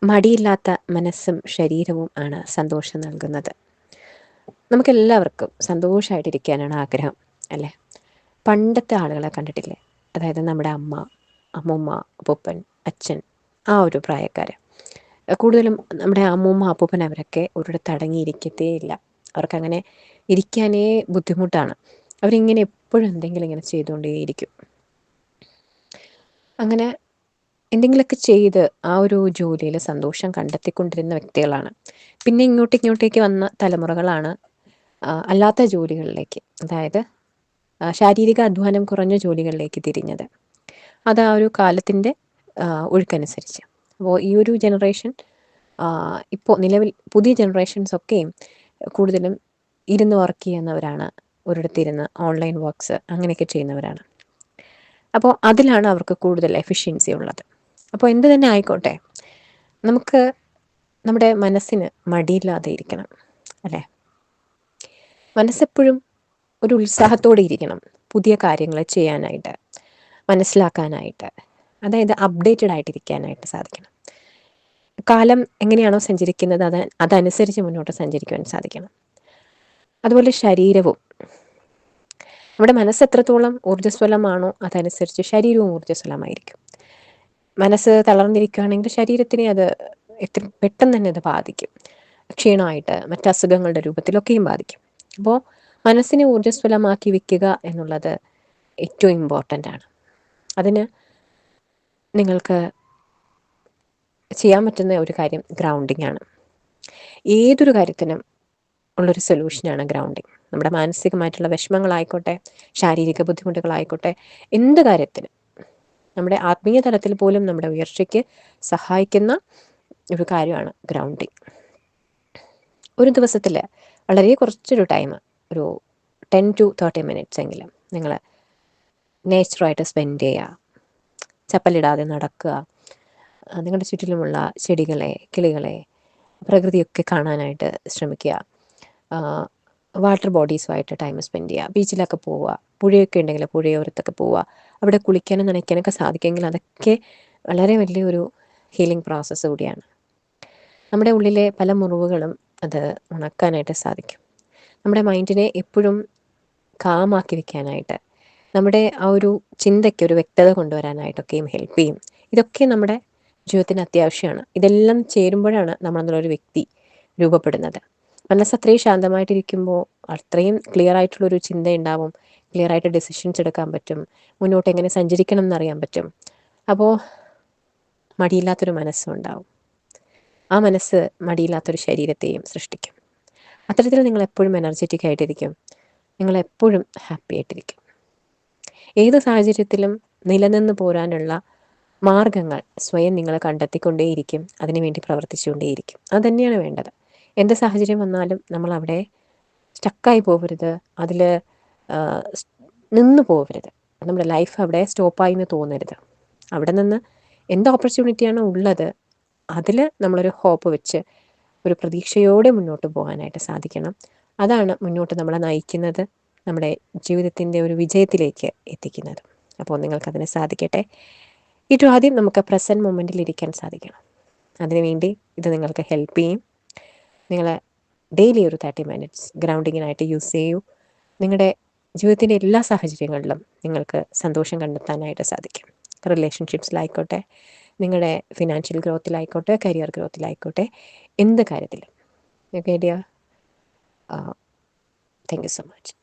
മടിയില്ലാത്ത മനസ്സും ശരീരവും ആണ് സന്തോഷം നൽകുന്നത്. നമുക്കെല്ലാവർക്കും സന്തോഷമായിട്ടിരിക്കാനാണ് ആഗ്രഹം, അല്ലേ? പണ്ടത്തെ ആളുകളെ കണ്ടിട്ടില്ലേ? അതായത് നമ്മുടെ അമ്മ, അമ്മൂമ്മ, അപ്പൂപ്പൻ, അച്ഛൻ, ആ ഒരു പ്രായക്കാർ. കൂടുതലും നമ്മുടെ അമ്മൂമ്മ, അപ്പൂപ്പൻ അവരൊക്കെ ഒരിടത്ത് അടങ്ങിയിരിക്കത്തേ ഇല്ല. അവർക്കങ്ങനെ ഇരിക്കാനേ ബുദ്ധിമുട്ടാണ്. അവരിങ്ങനെ എപ്പോഴും എന്തെങ്കിലും ഇങ്ങനെ ചെയ്തുകൊണ്ടേയിരിക്കും. അങ്ങനെ എന്തെങ്കിലുമൊക്കെ ചെയ്ത് ആ ഒരു ജോലിയിൽ സന്തോഷം കണ്ടെത്തിക്കൊണ്ടിരുന്ന വ്യക്തികളാണ്. പിന്നെ ഇങ്ങോട്ടേക്ക് വന്ന തലമുറകളാണ് അല്ലാത്ത ജോലികളിലേക്ക്, അതായത് ശാരീരിക അധ്വാനം കുറഞ്ഞ ജോലികളിലേക്ക് തിരിഞ്ഞത്. അത് ആ ഒരു കാലത്തിൻ്റെ ഒഴുക്കനുസരിച്ച്. അപ്പോൾ ഈ ഒരു ജനറേഷൻ, ഇപ്പോൾ നിലവിൽ പുതിയ ജനറേഷൻസൊക്കെയും കൂടുതലും ഇരുന്ന് വർക്ക് ചെയ്യുന്നവരാണ്. ഒരിടത്തിരുന്ന് ഓൺലൈൻ വർക്ക്സ് അങ്ങനെയൊക്കെ ചെയ്യുന്നവരാണ്. അപ്പോൾ അതിലാണ് അവർക്ക് കൂടുതൽ എഫിഷ്യൻസി ഉള്ളത്. അപ്പോൾ എന്ത് തന്നെ ആയിക്കോട്ടെ, നമുക്ക് നമ്മുടെ മനസ്സിന് മടിയില്ലാതെ ഇരിക്കണം, അല്ലേ? മനസ്സെപ്പോഴും ഒരു ഉത്സാഹത്തോടെ ഇരിക്കണം, പുതിയ കാര്യങ്ങൾ ചെയ്യാനായിട്ട്, മനസ്സിലാക്കാനായിട്ട്, അതായത് അപ്ഡേറ്റഡ് ആയിട്ടിരിക്കാനായിട്ട് സാധിക്കണം. കാലം എങ്ങനെയാണോ സഞ്ചരിക്കുന്നത് അതനുസരിച്ച് മുന്നോട്ട് സഞ്ചരിക്കുവാൻ സാധിക്കണം. അതുപോലെ ശരീരവും, നമ്മുടെ മനസ്സ് എത്രത്തോളം ഊർജ്ജസ്വലമാണോ അതനുസരിച്ച് ശരീരവും ഊർജ്ജസ്വലമായിരിക്കും. മനസ്സ് തളർന്നിരിക്കുകയാണെങ്കിൽ ശരീരത്തിനെ അത് പെട്ടെന്ന് തന്നെ അത് ബാധിക്കും. ക്ഷീണമായിട്ട് മറ്റസുഖങ്ങളുടെ രൂപത്തിലൊക്കെയും ബാധിക്കും. അപ്പോൾ മനസ്സിനെ ഊർജ്ജസ്വലമാക്കി വെക്കുക എന്നുള്ളത് ഏറ്റവും ഇമ്പോർട്ടൻ്റ് ആണ്. അതിന് നിങ്ങൾക്ക് ചെയ്യാൻ പറ്റുന്ന ഒരു കാര്യം ഗ്രൗണ്ടിങ് ആണ്. ഏതൊരു കാര്യത്തിനും ഉള്ളൊരു സൊല്യൂഷനാണ് ഗ്രൗണ്ടിങ്. നമ്മുടെ മാനസികമായിട്ടുള്ള വിഷമങ്ങളായിക്കോട്ടെ, ശാരീരിക ബുദ്ധിമുട്ടുകളായിക്കോട്ടെ, എന്ത് കാര്യത്തിനും, നമ്മുടെ ആത്മീയ തലത്തിൽ പോലും നമ്മുടെ ഉയർച്ചയ്ക്ക് സഹായിക്കുന്ന ഒരു കാര്യമാണ് ഗ്രൗണ്ടിങ്. ഒരു ദിവസത്തിൽ വളരെ കുറച്ചൊരു ടൈം, ഒരു 10 to 30 മിനിറ്റ്സ് എങ്കിലും നിങ്ങൾ നേച്ചറുമായിട്ട് സ്പെൻഡ് ചെയ്യുക. ചപ്പലിടാതെ നടക്കുക, നിങ്ങളുടെ ചുറ്റിലുമുള്ള ചെടികളെ, കിളികളെ, പ്രകൃതിയൊക്കെ കാണാനായിട്ട് ശ്രമിക്കുക. വാട്ടർ ബോഡീസുമായിട്ട് ടൈം സ്പെൻഡ് ചെയ്യുക. ബീച്ചിലൊക്കെ പോവുക, പുഴയൊക്കെ ഉണ്ടെങ്കിൽ പുഴയോരത്തൊക്കെ പോവുക. അവിടെ കുളിക്കാനും നനയ്ക്കാനൊക്കെ സാധിക്കുമെങ്കിൽ അതൊക്കെ വളരെ വലിയൊരു ഹീലിംഗ് പ്രോസസ്സ് കൂടിയാണ്. നമ്മുടെ ഉള്ളിലെ പല മുറിവുകളും അത് ഉണക്കാനായിട്ട് സാധിക്കും. നമ്മുടെ മൈൻഡിനെ എപ്പോഴും കാമാക്കി വെക്കാനായിട്ട്, നമ്മുടെ ആ ഒരു ചിന്തയ്ക്ക് ഒരു വ്യക്തത കൊണ്ടുവരാനായിട്ടൊക്കെയും ഹെൽപ്പ് ചെയ്യും. ഇതൊക്കെ നമ്മുടെ ജീവിതത്തിന് അത്യാവശ്യമാണ്. ഇതെല്ലാം ചേരുമ്പോഴാണ് നമ്മളെന്നുള്ളൊരു വ്യക്തി രൂപപ്പെടുന്നത്. മനസ്സ് അത്രയും ശാന്തമായിട്ടിരിക്കുമ്പോൾ അത്രയും ക്ലിയർ ആയിട്ടുള്ളൊരു ചിന്ത ഉണ്ടാവും, ക്ലിയർ ആയിട്ട് ഡെസിഷൻസ് എടുക്കാൻ പറ്റും, മുന്നോട്ട് എങ്ങനെ സഞ്ചരിക്കണം എന്നറിയാൻ പറ്റും. അപ്പോൾ മടിയില്ലാത്തൊരു മനസ്സും ഉണ്ടാവും. ആ മനസ്സ് മടിയില്ലാത്തൊരു ശരീരത്തെയും സൃഷ്ടിക്കും. അത്തരത്തിൽ നിങ്ങളെപ്പോഴും എനർജറ്റിക് ആയിട്ടിരിക്കും, നിങ്ങളെപ്പോഴും ഹാപ്പി ആയിട്ടിരിക്കും. ഏത് സാഹചര്യത്തിലും നിലനിന്ന് പോരാനുള്ള മാർഗങ്ങൾ സ്വയം നിങ്ങൾ കണ്ടെത്തിക്കൊണ്ടേയിരിക്കും, അതിനുവേണ്ടി പ്രവർത്തിച്ചുകൊണ്ടേയിരിക്കും. അതുതന്നെയാണ് വേണ്ടത്. എന്ത് സാഹചര്യം വന്നാലും നമ്മളവിടെ സ്റ്റക്കായി പോകരുത്, അതിൽ നിന്ന് പോകരുത്. നമ്മുടെ ലൈഫ് അവിടെ സ്റ്റോപ്പായി എന്ന് തോന്നരുത്. അവിടെ നിന്ന് എന്ത് ഓപ്പർച്യൂണിറ്റിയാണോ ഉള്ളത് അതിൽ നമ്മളൊരു ഹോപ്പ് വെച്ച് ഒരു പ്രതീക്ഷയോടെ മുന്നോട്ട് പോകാനായിട്ട് സാധിക്കണം. അതാണ് മുന്നോട്ട് നമ്മളെ നയിക്കുന്നത്, നമ്മുടെ ജീവിതത്തിൻ്റെ ഒരു വിജയത്തിലേക്ക് എത്തിക്കുന്നത്. അപ്പോൾ നിങ്ങൾക്കതിന് സാധിക്കട്ടെ. ഏറ്റവും ആദ്യം നമുക്ക് പ്രസൻറ്റ് മൊമെൻറ്റിൽ ഇരിക്കാൻ സാധിക്കണം. അതിനുവേണ്ടി ഇത് നിങ്ങൾക്ക് ഹെൽപ്പ് ചെയ്യും. നിങ്ങൾ ഡെയിലി ഒരു 30 മിനിറ്റ്സ് ഗ്രൗണ്ടിങ്ങിനായിട്ട് യൂസ് ചെയ്യൂ. നിങ്ങളുടെ ജീവിതത്തിൻ്റെ എല്ലാ സാഹചര്യങ്ങളിലും നിങ്ങൾക്ക് സന്തോഷം കണ്ടെത്താനായിട്ട് സാധിക്കും. റിലേഷൻഷിപ്സിലായിക്കോട്ടെ, നിങ്ങളുടെ ഫിനാൻഷ്യൽ ഗ്രോത്തിലായിക്കോട്ടെ, കരിയർ ഗ്രോത്തിലായിക്കോട്ടെ, എന്ത് കാര്യത്തിലും. Okay dear, thank you so much.